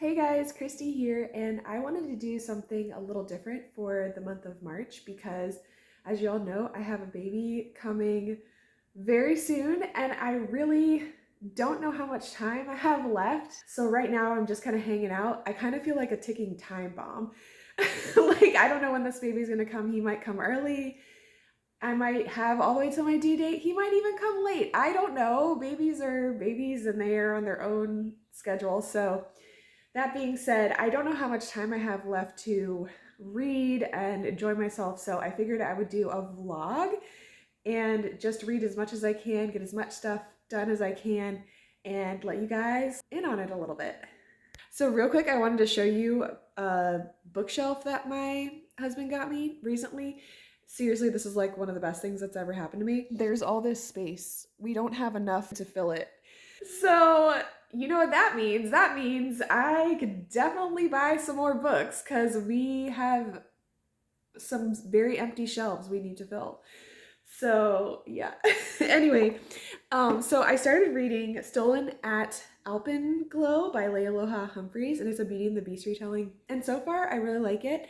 Hey guys, Christy here, and I wanted to do something a little different for the month of March because, as you all know, I have a baby coming very soon, and I really don't know how much time I have left. So right now I'm just kind of hanging out. I kind of feel like a ticking time bomb. Like, I don't know when this baby's gonna come. He might come early. I might have all the way till my due date. He might even come late. I don't know. Babies are babies and they are on their own schedule. So that being said, I don't know how much time I have left to read and enjoy myself, so I figured I would do a vlog and just read as much as I can, get as much stuff done as I can, and let you guys in on it a little bit. So real quick, I wanted to show you a bookshelf that my husband got me recently. Seriously, this is like one of the best things that's ever happened to me. There's all this space. We don't have enough to fill it. So, you know what that means? That means I could definitely buy some more books because we have some very empty shelves we need to fill. So, yeah. Anyway, so I started reading Stolen at Alpenglow by Lealoha Humphreys, and it's a Beauty and the Beast retelling. And so far, I really like it.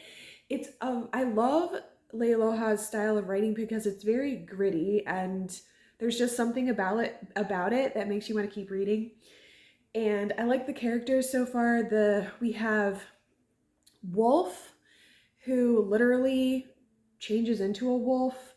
I love Lealoha's style of writing because it's very gritty and there's just something about it that makes you want to keep reading. And I like the characters so far. We have Wolf, who literally changes into a wolf.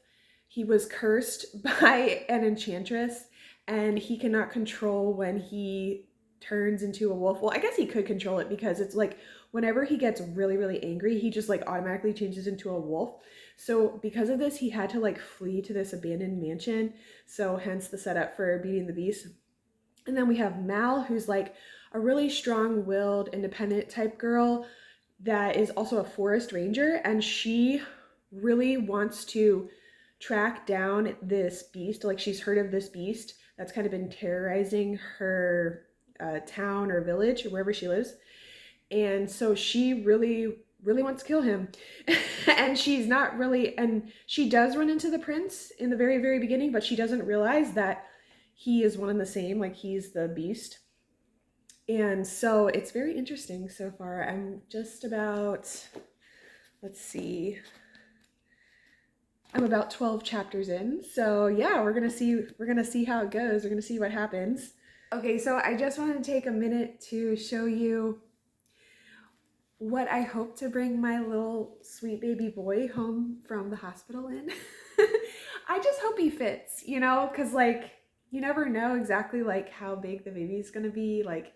He was cursed by an enchantress, and he cannot control when he turns into a wolf. Well, I guess he could control it because it's like whenever he gets really, really angry, he just like automatically changes into a wolf. So because of this, he had to like flee to this abandoned mansion. So hence the setup for Beauty and the Beast. And then we have Mal, who's like a really strong-willed, independent type girl that is also a forest ranger, and she really wants to track down this beast. Like, she's heard of this beast that's kind of been terrorizing her town or village or wherever she lives. And so she really wants to kill him. And she does run into the prince in the very, very beginning, but she doesn't realize that he is one and the same, like he's the beast. And so it's very interesting so far. I'm just about, let's see, I'm about 12 chapters in. So yeah, we're gonna see how it goes. We're gonna see what happens. Okay, so I just wanted to take a minute to show you what I hope to bring my little sweet baby boy home from the hospital in. I just hope he fits, you know, because like you never know exactly like how big the baby's gonna be. Like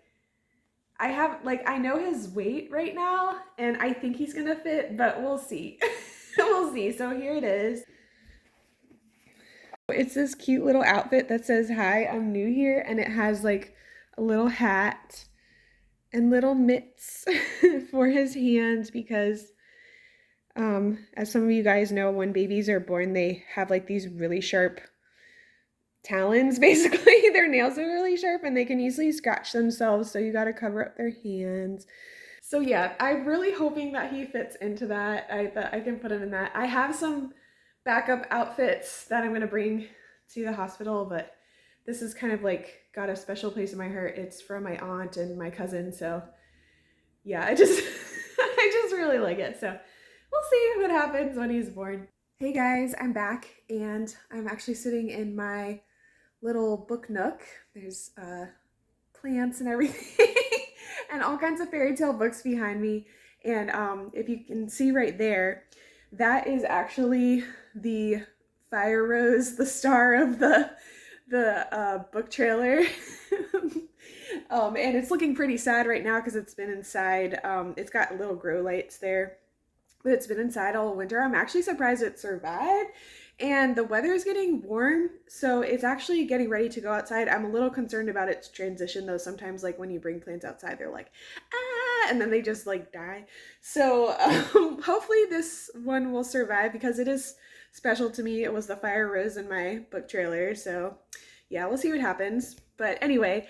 I know his weight right now and I think he's gonna fit, but we'll see. We'll see. So here it is. It's this cute little outfit that says, "Hi, I'm new here," and it has like a little hat and little mitts for his hands because as some of you guys know, when babies are born, they have like these really sharp talons. Basically, their nails are really sharp and they can easily scratch themselves, so you got to cover up their hands. So yeah, I'm really hoping that he fits into that. That I can put him in that. I have some backup outfits that I'm going to bring to the hospital, but this is kind of like got a special place in my heart. It's from my aunt and my cousin, so yeah, I just I just really like it. So we'll see what happens when he's born. Hey guys, I'm back and I'm actually sitting in my little book nook. There's plants and everything and all kinds of fairy tale books behind me. And if you can see right there, that is actually the fire rose, the star of the book trailer. And it's looking pretty sad right now because it's been inside. It's got little grow lights there, but it's been inside all winter. I'm actually surprised it survived. And the weather is getting warm, so it's actually getting ready to go outside. I'm a little concerned about its transition though. Sometimes like when you bring plants outside, they're like, ah, and then they just like die. So hopefully this one will survive because it is special to me. It was the fire rose in my book trailer. So yeah, we'll see what happens. But anyway,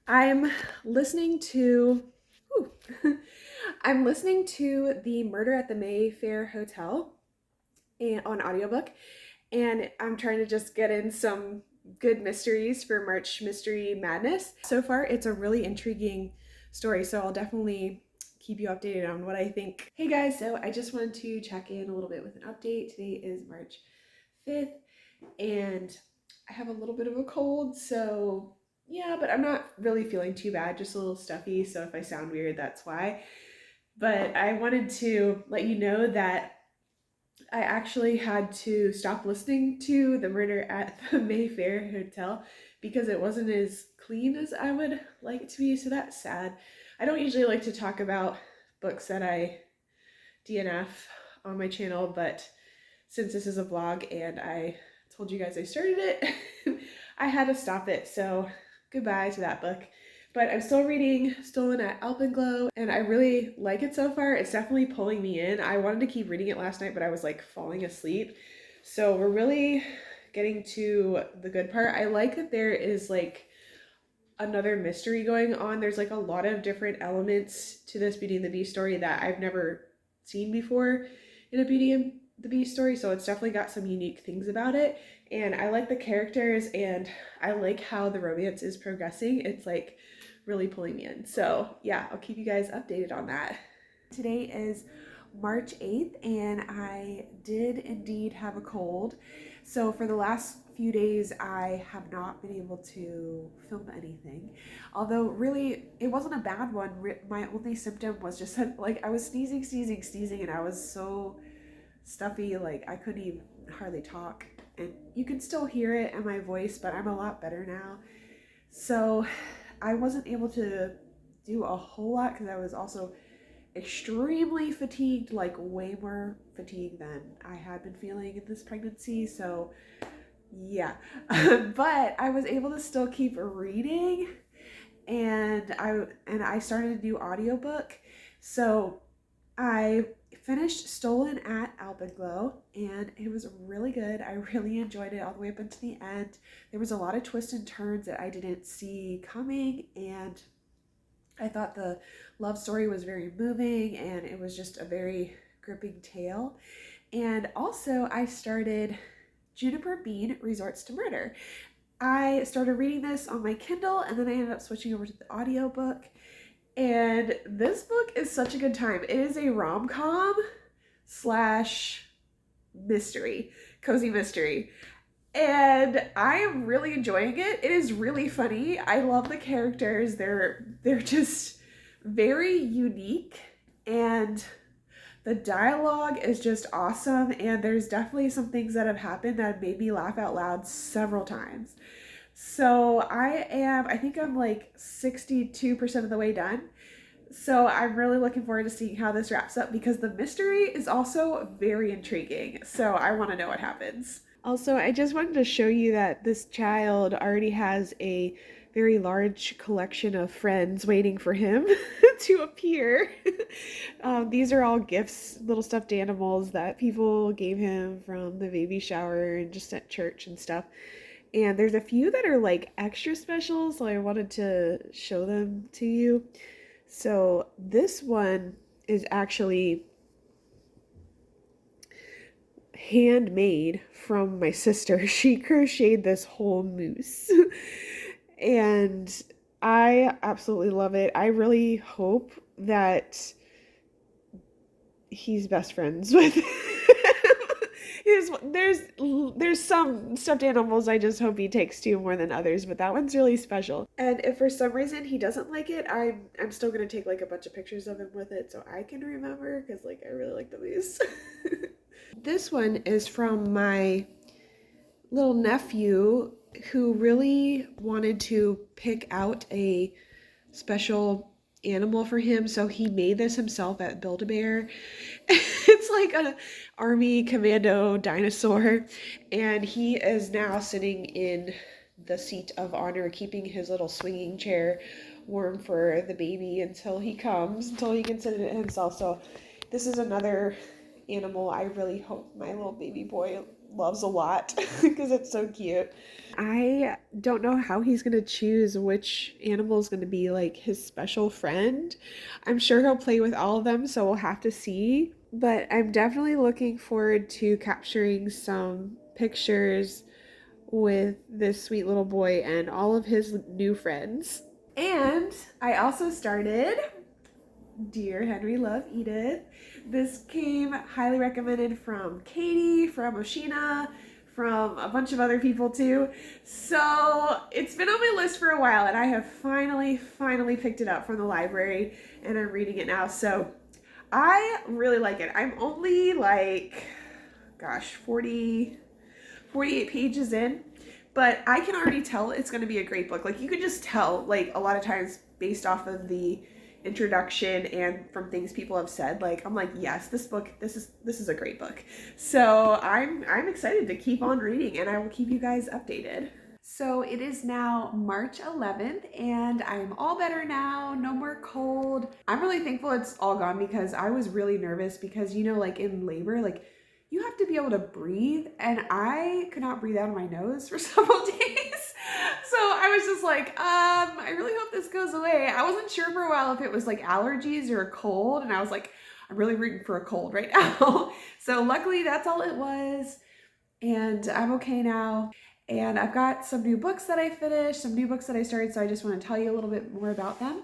I'm listening to, I'm listening to The Murder at the Mayfair Hotel on audiobook. And I'm trying to just get in some good mysteries for March Mystery Madness. So far, it's a really intriguing story. So I'll definitely keep you updated on what I think. Hey guys, so I just wanted to check in a little bit with an update. Today is March 5th and I have a little bit of a cold, so yeah, but I'm not really feeling too bad, just a little stuffy. So if I sound weird, that's why. But I wanted to let you know that I actually had to stop listening to The Murder at the Mayfair Hotel because it wasn't as clean as I would like it to be, so that's sad. I don't usually like to talk about books that I DNF on my channel, but since this is a vlog and I told you guys I started it, I had to stop it, so goodbye to that book. But I'm still reading Stolen at Alpenglow, and I really like it so far. It's definitely pulling me in. I wanted to keep reading it last night, but I was like falling asleep. So we're really getting to the good part. I like that there is like another mystery going on. There's like a lot of different elements to this Beauty and the Beast story that I've never seen before in a Beauty and the Beast story, so it's definitely got some unique things about it. And I like the characters and I like how the romance is progressing. It's like really pulling me in. So yeah, I'll keep you guys updated on that. Today is March 8th and I did indeed have a cold. So for the last few days I have not been able to film anything. Although really it wasn't a bad one. My only symptom was just like I was sneezing and I was so stuffy, like I couldn't even hardly talk. And you can still hear it in my voice, but I'm a lot better now. So I wasn't able to do a whole lot because I was also extremely fatigued, like way more fatigued than I had been feeling in this pregnancy. So yeah, but I was able to still keep reading, and I started a new audiobook. So I finished Stolen at Alpenglow and it was really good. I really enjoyed it all the way up until the end. There was a lot of twists and turns that I didn't see coming, and I thought the love story was very moving and it was just a very gripping tale. And also I started Juniper Bean Resorts to Murder. I started reading this on my Kindle and then I ended up switching over to the audiobook. And this book is such a good time. It is a rom-com slash mystery, cozy mystery. And I am really enjoying it. It is really funny. I love the characters. They're just very unique, and the dialogue is just awesome. And there's definitely some things that have happened that made me laugh out loud several times. So I think I'm like 62% of the way done. So I'm really looking forward to seeing how this wraps up because the mystery is also very intriguing. So I want to know what happens. Also, I just wanted to show you that this child already has a very large collection of friends waiting for him to appear. These are all gifts, little stuffed animals that people gave him from the baby shower and just at church and stuff. And there's a few that are like extra special, so I wanted to show them to you. So this one is actually handmade from my sister. She crocheted this whole moose. And I absolutely love it. I really hope that he's best friends with there's some stuffed animals I just hope he takes to more than others, but that one's really special. And if for some reason he doesn't like it, I'm still gonna take like a bunch of pictures of him with it so I can remember, because like I really like the moose. This one is from my little nephew who really wanted to pick out a special animal for him, so he made this himself at Build-A-Bear. It's like an army commando dinosaur, and he is now sitting in the seat of honor, keeping his little swinging chair warm for the baby until he comes, until he can sit in it himself. So this is another animal I really hope my little baby boy loves a lot because it's so cute. I don't know how he's going to choose which animal is going to be like his special friend. I'm sure he'll play with all of them, so we'll have to see. But I'm definitely looking forward to capturing some pictures with this sweet little boy and all of his new friends. And I also started Dear Henry, Love, Edith. This came highly recommended from Katie, from Oshina, from a bunch of other people too. So it's been on my list for a while and I have finally picked it up from the library and I'm reading it now. So I really like it. I'm only like, gosh, 48 pages in, but I can already tell it's going to be a great book. Like you could just tell, like a lot of times based off of the introduction and from things people have said, like I'm like, yes, this is a great book. So I'm excited to keep on reading and I will keep you guys updated. So it is now March 11th and I'm all better now, no more cold. I'm really thankful it's all gone because I was really nervous because, you know, like in labor, like you have to be able to breathe and I could not breathe out of my nose for several days. So I was just like, I really hope this goes away. I wasn't sure for a while if it was like allergies or a cold and I was like, I'm really rooting for a cold right now. So luckily that's all it was and I'm okay now. And I've got some new books that I finished, some new books that I started, so I just want to tell you a little bit more about them.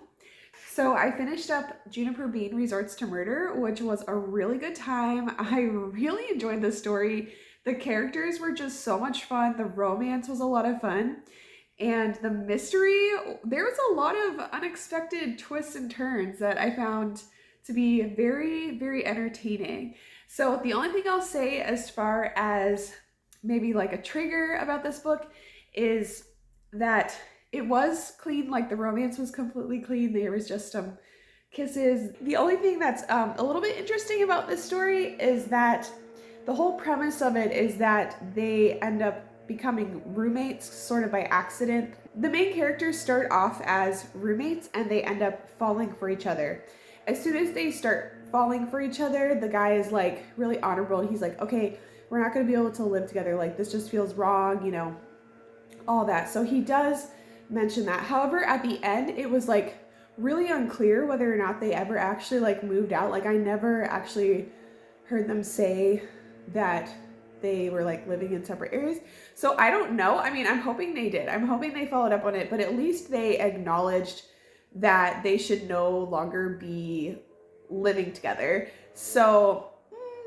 So I finished up Juniper Bean Resorts to Murder, which was a really good time. I really enjoyed the story. The characters were just so much fun. The romance was a lot of fun. And the mystery, there was a lot of unexpected twists and turns that I found to be very, very entertaining. So the only thing I'll say as far as maybe like a trigger about this book is that it was clean, like the romance was completely clean. There was just some kisses. The only thing that's a little bit interesting about this story is that the whole premise of it is that they end up becoming roommates sort of by accident. The main characters start off as roommates and they end up falling for each other. As soon as they start falling for each other, the guy is like really honorable. He's like, okay, we're not going to be able to live together. Like this just feels wrong, you know, all that. So he does mention that. However, at the end, it was like really unclear whether or not they ever actually like moved out. Like I never actually heard them say that they were like living in separate areas. So I don't know. I mean, I'm hoping they did. I'm hoping they followed up on it, but at least they acknowledged that they should no longer be living together. So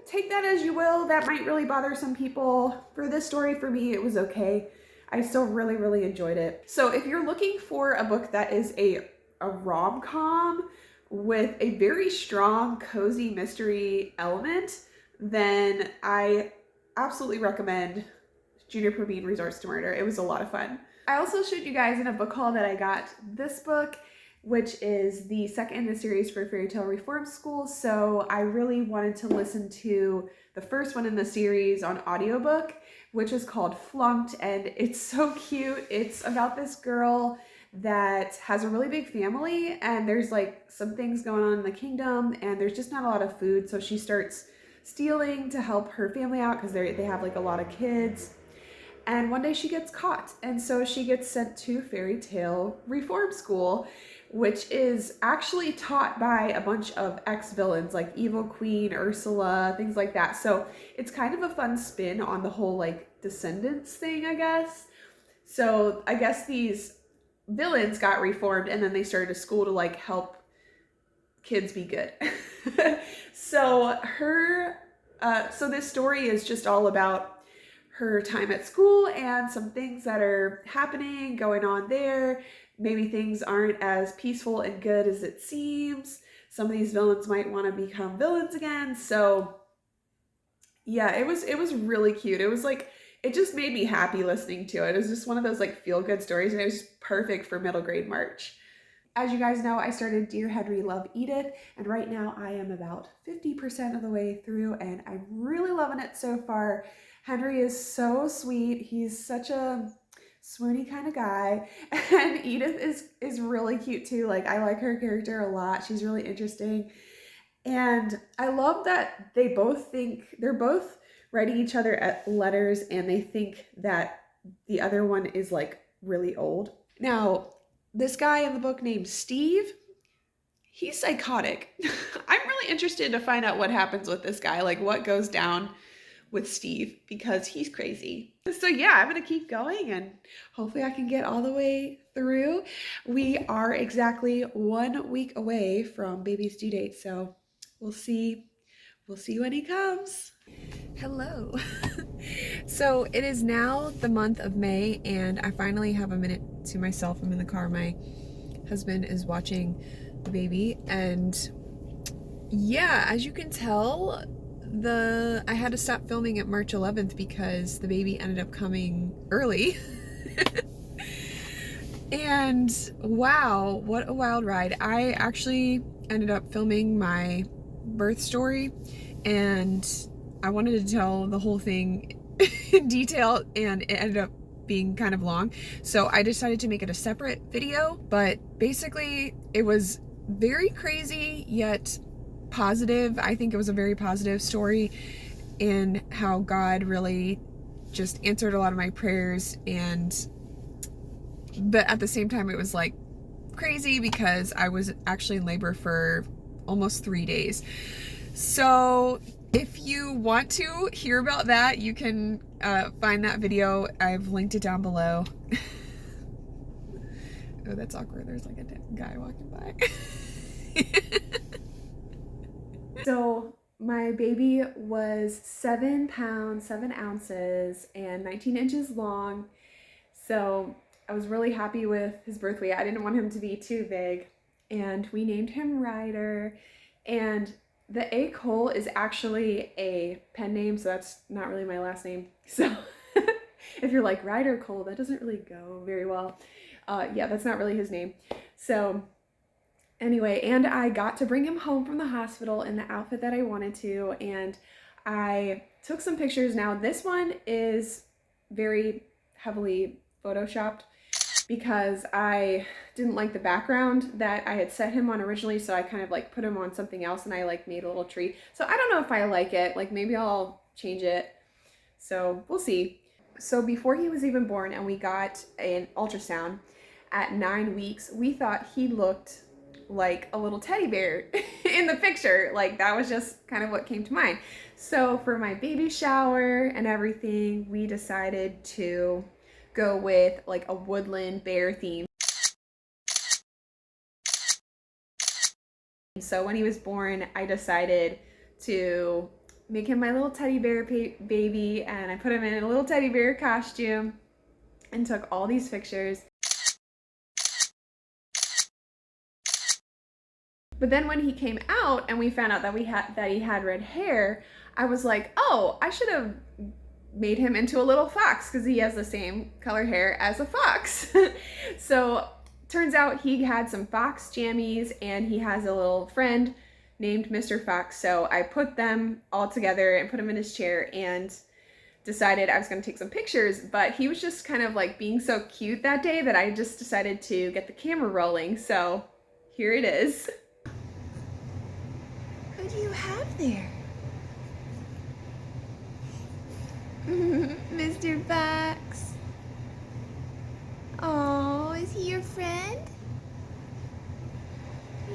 take that as you will. That might really bother some people. For this story, for me, it was okay. I still really enjoyed it. So if you're looking for a book that is a rom-com with a very strong, cozy mystery element, then I absolutely recommend Juniper Bean Resorts to Murder. It was a lot of fun. I also showed you guys in a book haul that I got this book, which is the second in the series for Fairy Tale Reform School. So I really wanted to listen to the first one in the series on audiobook, which is called Flunked, and it's so cute. It's about this girl that has a really big family and there's like some things going on in the kingdom and there's just not a lot of food. So she starts stealing to help her family out because they have like a lot of kids. And one day she gets caught and so she gets sent to Fairy Tale Reform School, which is actually taught by a bunch of ex-villains like Evil Queen, Ursula, things like that. So it's kind of a fun spin on the whole like descendants thing, I guess. So I guess these villains got reformed and then they started a school to like help kids be good. So so this story is just all about her time at school and some things that are happening, going on there. Maybe things aren't as peaceful and good as it seems. Some of these villains might want to become villains again. So yeah, it was really cute. It was like, it just made me happy listening to it. It was just one of those like feel-good stories and it was perfect for middle grade March. As you guys know, I started Dear Henry, Love, Edith, and right now I am about 50% of the way through and I'm really loving it so far. Henry is so sweet. He's such a swoony kind of guy, and Edith is really cute too. Like I like her character a lot. She's really interesting. And I love that they're both writing each other at letters and they think that the other one is like really old. Now, this guy in the book named Steve, he's psychotic. I'm really interested to find out what happens with this guy, like what goes down with Steve, because he's crazy. So yeah, I'm gonna keep going and hopefully I can get all the way through. We are exactly 1 week away from baby's due date, so we'll see. We'll see when he comes. Hello. So it is now the month of May, and I finally have a minute to myself. I'm in the car. My husband is watching the baby, and yeah, as you can tell, I had to stop filming at March 11th because the baby ended up coming early. And wow, what a wild ride. I actually ended up filming my birth story, and I wanted to tell the whole thing in detail, and it ended up being kind of long. So I decided to make it a separate video, but basically it was very crazy yet positive. I think it was a very positive story in how God really just answered a lot of my prayers, but at the same time it was like crazy because I was actually in labor for almost 3 days. So if you want to hear about that, you can find that video. I've linked it down below. Oh, that's awkward. There's like a guy walking by. So my baby was 7 pounds, 7 ounces, and 19 inches long. So I was really happy with his birth weight. I didn't want him to be too big. And we named him Ryder. And the A. Cole is actually a pen name, so that's not really my last name. So if you're like Ryder Cole, that doesn't really go very well. Yeah, that's not really his name. So anyway, and I got to bring him home from the hospital in the outfit that I wanted to, and I took some pictures. Now this one is very heavily photoshopped because I didn't like the background that I had set him on originally, so I kind of like put him on something else, and I like made a little tree. So I don't know if I like it. Like maybe I'll change it. So we'll see. So before he was even born and we got an ultrasound at 9 weeks, we thought he looked like a little teddy bear in the picture. Like that was just kind of what came to mind. So for my baby shower and everything, we decided to go with like a woodland bear theme. So when he was born, I decided to make him my little teddy bear baby, and I put him in a little teddy bear costume and took all these pictures. But then when he came out and we found out that he had red hair, I was like, oh, I should have made him into a little fox because he has the same color hair as a fox. So turns out he had some fox jammies, and he has a little friend named Mr. Fox. So I put them all together and put him in his chair and decided I was going to take some pictures, but he was just kind of like being so cute that day that I just decided to get the camera rolling. So here it is. What do you have there? Mr. Fox. Oh, is he your friend?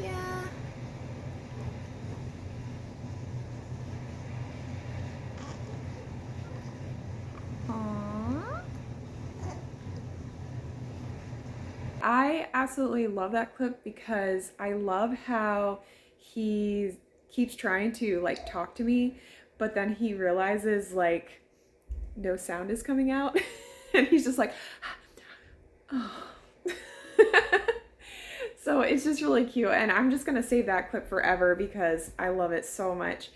Yeah. Aww. I absolutely love that clip because I love how he keeps trying to like talk to me, but then he realizes like no sound is coming out and he's just like, oh. So it's just really cute, and I'm just gonna save that clip forever because I love it so much.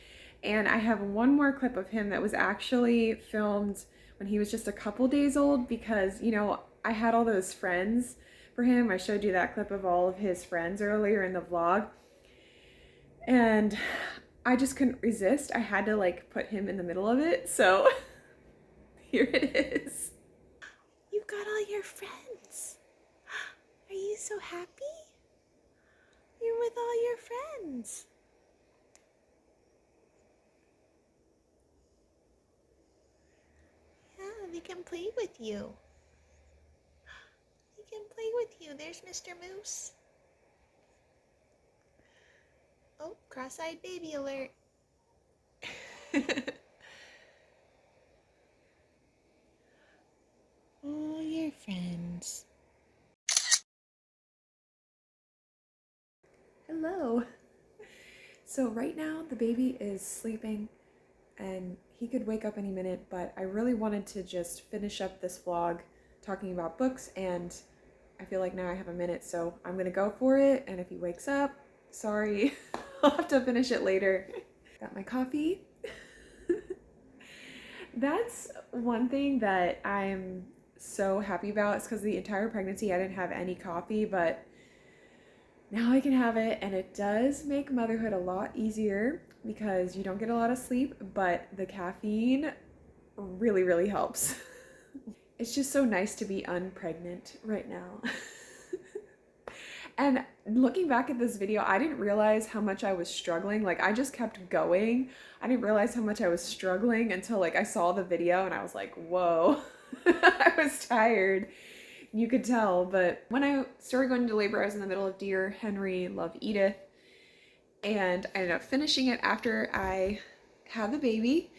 And I have one more clip of him that was actually filmed when he was just a couple days old because, you know, I had all those friends for him. I showed you that clip of all of his friends earlier in the vlog, and I just couldn't resist. I had to like put him in the middle of it, so here it is. You've got all your friends. Are you so happy? You're with all your friends. Yeah, they can play with you. They can play with you. There's Mr. Moose. Oh, cross-eyed baby alert. All your friends. So right now the baby is sleeping and he could wake up any minute, but I really wanted to just finish up this vlog talking about books, and I feel like now I have a minute, so I'm gonna go for it. And if he wakes up, sorry, I'll have to finish it later. Got my coffee. That's one thing that I'm so happy about. It's because the entire pregnancy I didn't have any coffee, but now I can have it, and it does make motherhood a lot easier because you don't get a lot of sleep, but the caffeine really, really helps. It's just so nice to be unpregnant right now. And looking back at this video, I didn't realize how much I was struggling. Like, I just kept going. I didn't realize how much I was struggling until like I saw the video and I was like, whoa. I was tired. You could tell. But when I started going into labor, I was in the middle of Dear Henry, Love Edith. And I ended up finishing it after I had the baby.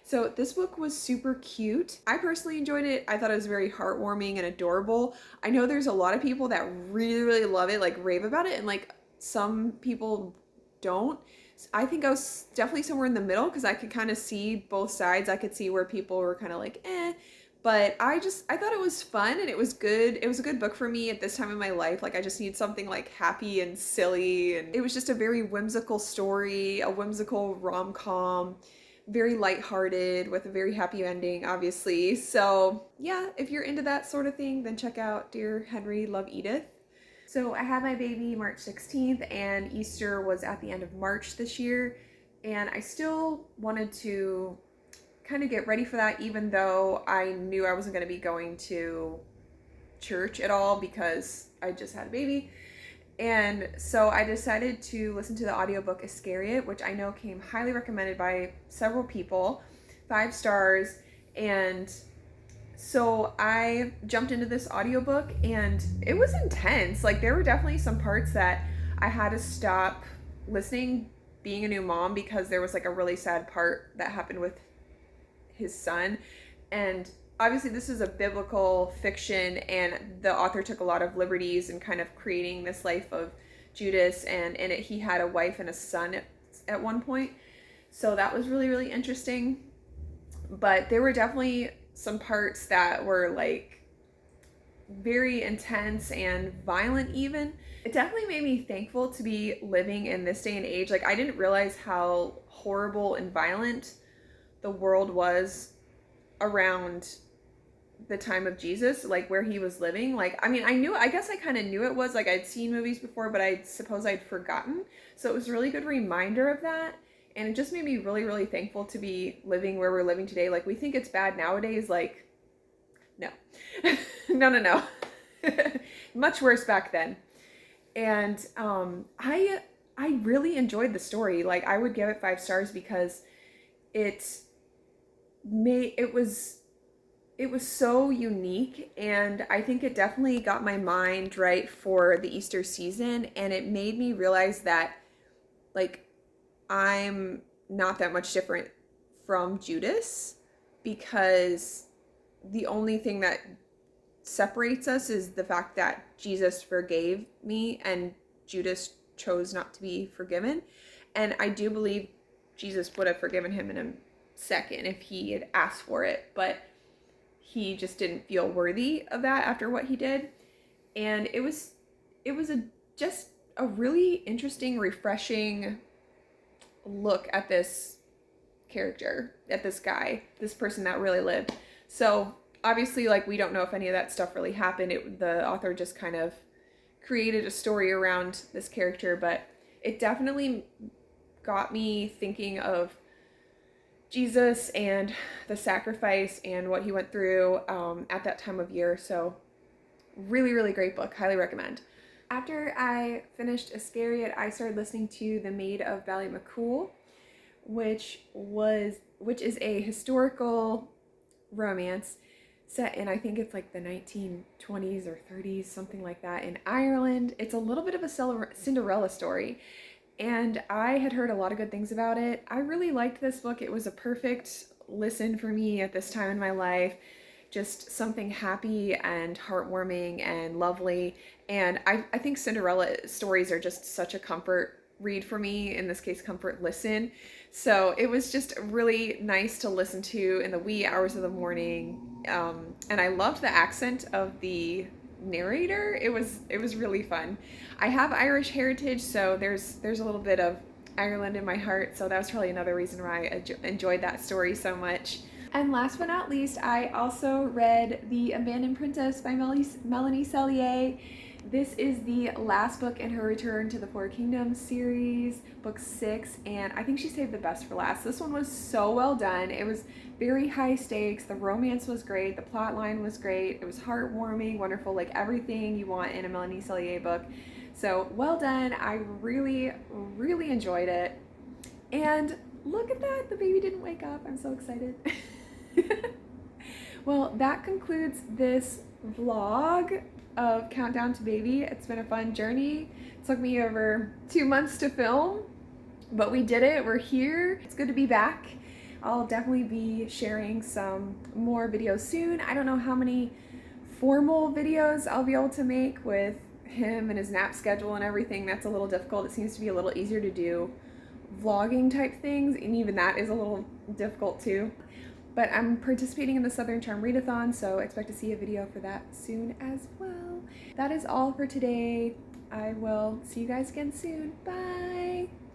So this book was super cute. I personally enjoyed it. I thought it was very heartwarming and adorable. I know there's a lot of people that really, really love it, like rave about it, and like some people don't. I think I was definitely somewhere in the middle because I could kind of see both sides. I could see where people were kind of like, eh. But I thought it was fun and it was good. It was a good book for me at this time in my life. Like, I just need something like happy and silly. And it was just a very whimsical story, a whimsical rom-com, very lighthearted with a very happy ending, obviously. So yeah, if you're into that sort of thing, then check out Dear Henry, Love Edith. So I had my baby March 16th and Easter was at the end of March this year. And I still wanted to kind of get ready for that, even though I knew I wasn't going to be going to church at all because I just had a baby. And so I decided to listen to the audiobook Iscariot, which I know came highly recommended by several people, 5 stars. And so I jumped into this audiobook and it was intense. Like, there were definitely some parts that I had to stop listening being a new mom because there was like a really sad part that happened with his son. And obviously this is a biblical fiction and the author took a lot of liberties in kind of creating this life of Judas, and in it he had a wife and a son at one point. So that was really, really interesting. But there were definitely some parts that were like very intense and violent even. It definitely made me thankful to be living in this day and age. Like, I didn't realize how horrible and violent the world was around the time of Jesus, like where he was living. Like, I mean, I guess I kind of knew it was, like, I'd seen movies before, but I suppose I'd forgotten. So it was a really good reminder of that. And it just made me really, really thankful to be living where we're living today. Like, we think it's bad nowadays. Like, no, no. Much worse back then. And I really enjoyed the story. Like, I would give it 5 stars because it was so unique, and I think it definitely got my mind right for the Easter season, and it made me realize that, like, I'm not that much different from Judas, because the only thing that separates us is the fact that Jesus forgave me and Judas chose not to be forgiven. And I do believe Jesus would have forgiven him in a second if he had asked for it, but he just didn't feel worthy of that after what he did. And it was just a really interesting, refreshing look at this character, at this guy, this person that really lived. So obviously, like, we don't know if any of that stuff really happened. The author just kind of created a story around this character, but it definitely got me thinking of Jesus and the sacrifice and what he went through at that time of year. So really, really great book. Highly recommend. After I finished Iscariot, I started listening to The Maid of Ballymaccool, which is a historical romance set in, I think it's like the 1920s or 30s, something like that, in Ireland. It's a little bit of a Cinderella story. And I had heard a lot of good things about it. I really liked this book. It was a perfect listen for me at this time in my life. Just something happy and heartwarming and lovely. And I think Cinderella stories are just such a comfort read for me, in this case, comfort listen. So it was just really nice to listen to in the wee hours of the morning. And I loved the accent of the narrator. It was really fun. I have Irish heritage, so there's a little bit of Ireland in my heart, so that was probably another reason why I enjoyed that story so much. And last but not least, I also read The Abandoned Princess by Melanie Sellier. This is the last book in her Return to the Four Kingdoms series, book 6, and I think she saved the best for last. This one was so well done. It was very high stakes. The romance was great. The plot line was great. It was heartwarming, wonderful, like everything you want in a Melanie Sellier book. So well done. I really, really enjoyed it. And look at that, the baby didn't wake up. I'm so excited. Well, that concludes this vlog of Countdown to Baby. It's been a fun journey. It took me over 2 months to film, but we did it. We're here. It's good to be back. I'll definitely be sharing some more videos soon. I don't know how many formal videos I'll be able to make with him and his nap schedule and everything. That's a little difficult. It seems to be a little easier to do vlogging type things, and even that is a little difficult too. But I'm participating in the Southern Charm Readathon, so expect to see a video for that soon as well. That is all for today. I will see you guys again soon. Bye!